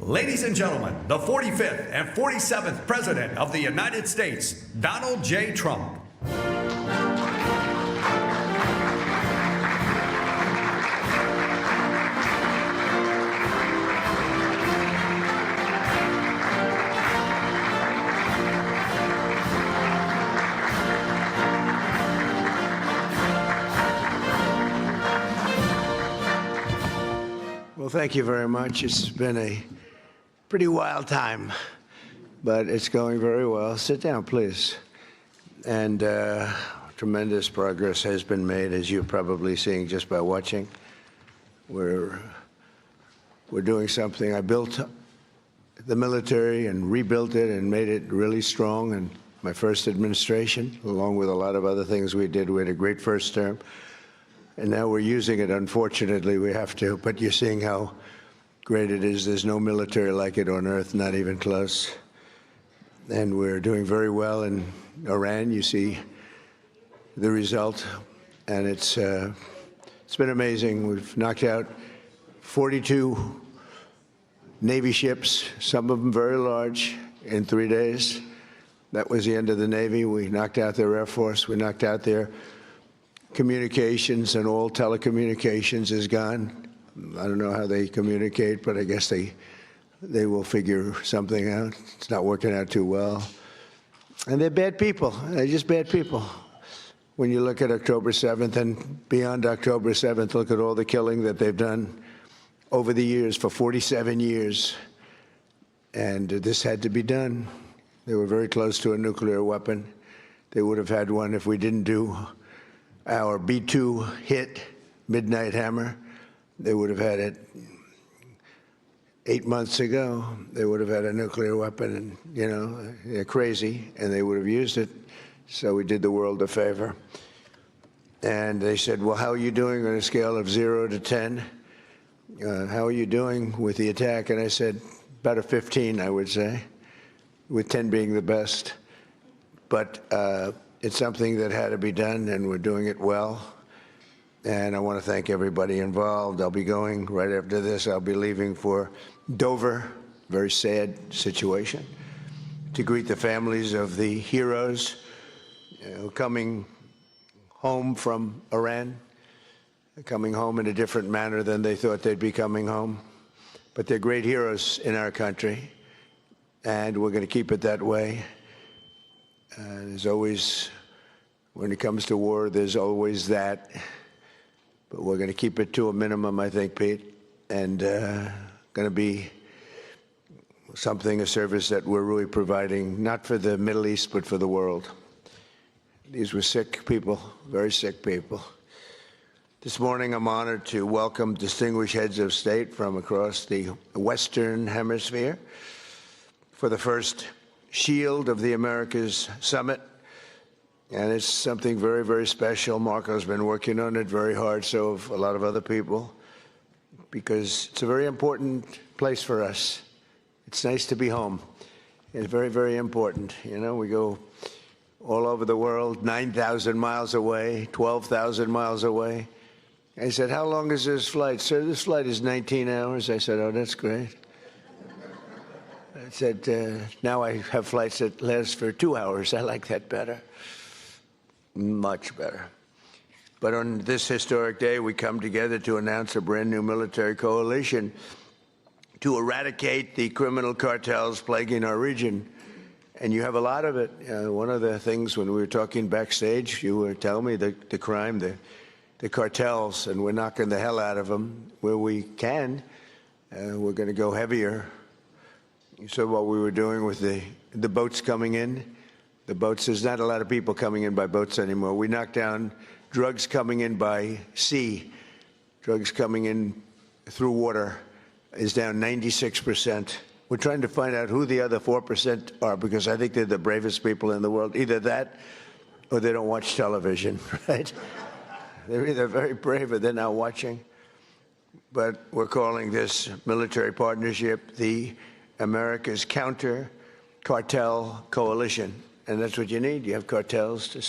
Ladies and gentlemen, the 45th and 47th President of the United States, Donald J. Trump. Well, thank you very much. It's been a pretty wild time, but it's going very well. Sit down, please. And tremendous progress has been made, as you're probably seeing just by watching. We're doing something. I built the military and rebuilt it and made it really strong in my first administration, along with a lot of other things we did. We had a great first term. And now we're using it. Unfortunately, we have to. But you're seeing how great it is. There's no military like it on earth, not even close. And we're doing very well in Iran. You see the result. And it's been amazing. We've knocked out 42 Navy ships, some of them very large, in 3 days. That was the end of the Navy. We knocked out their Air Force. We knocked out their communications, and all telecommunications is gone. I don't know how they communicate, but I guess they will figure something out. It's not working out too well. And they're bad people. They're just bad people. When you look at October 7th and beyond October 7th, look at all the killing that they've done over the years, for 47 years. And this had to be done. They were very close to a nuclear weapon. They would have had one if we didn't do our B-2 hit, Midnight Hammer. They would have had it 8 months ago. They would have had a nuclear weapon, and, you know, they're crazy, and they would have used it. So we did the world a favor. And they said, well, how are you doing on a scale of 0 to 10? How are you doing with the attack? And I said, about a 15, I would say, with 10 being the best. But it's something that had to be done, and we're doing it well. And I want to thank everybody involved. I'll be going right after this. I'll be leaving for Dover, very sad situation, to greet the families of the heroes coming home from Iran, coming home in a different manner than they thought they'd be coming home. But they're great heroes in our country, and we're going to keep it that way. There's always, when it comes to war, there's always that. But we're going to keep it to a minimum, I think, Pete, and going to be something, a service that we're really providing, not for the Middle East, but for the world. These were sick people, very sick people. This morning, I'm honored to welcome distinguished heads of state from across the Western Hemisphere for the first Shield of the Americas Summit. And it's something very, very special. Marco's been working on it very hard, so have a lot of other people, because it's a very important place for us. It's nice to be home. It's very, very important. You know, we go all over the world, 9,000 miles away, 12,000 miles away. I said, how long is this flight? Sir, this flight is 19 hours. I said, oh, that's great. I said, now I have flights that last for 2 hours. I like that better. Much better. But on this historic day, we come together to announce a brand new military coalition to eradicate the criminal cartels plaguing our region. And you have a lot of it. One of the things when we were talking backstage, you were telling me the crime, the cartels, and we're knocking the hell out of them where we can. We're going to go heavier. You saw what we were doing with the boats coming in. The boats, there's not a lot of people coming in by boats anymore. We knocked down drugs coming in by sea. Drugs coming in through water is down 96%. We're trying to find out who the other 4% are, because I think they're the bravest people in the world. Either that or they don't watch television, right? They're either very brave or they're not watching. But we're calling this military partnership the America's Counter Cartel Coalition. And that's what you need. You have cartels to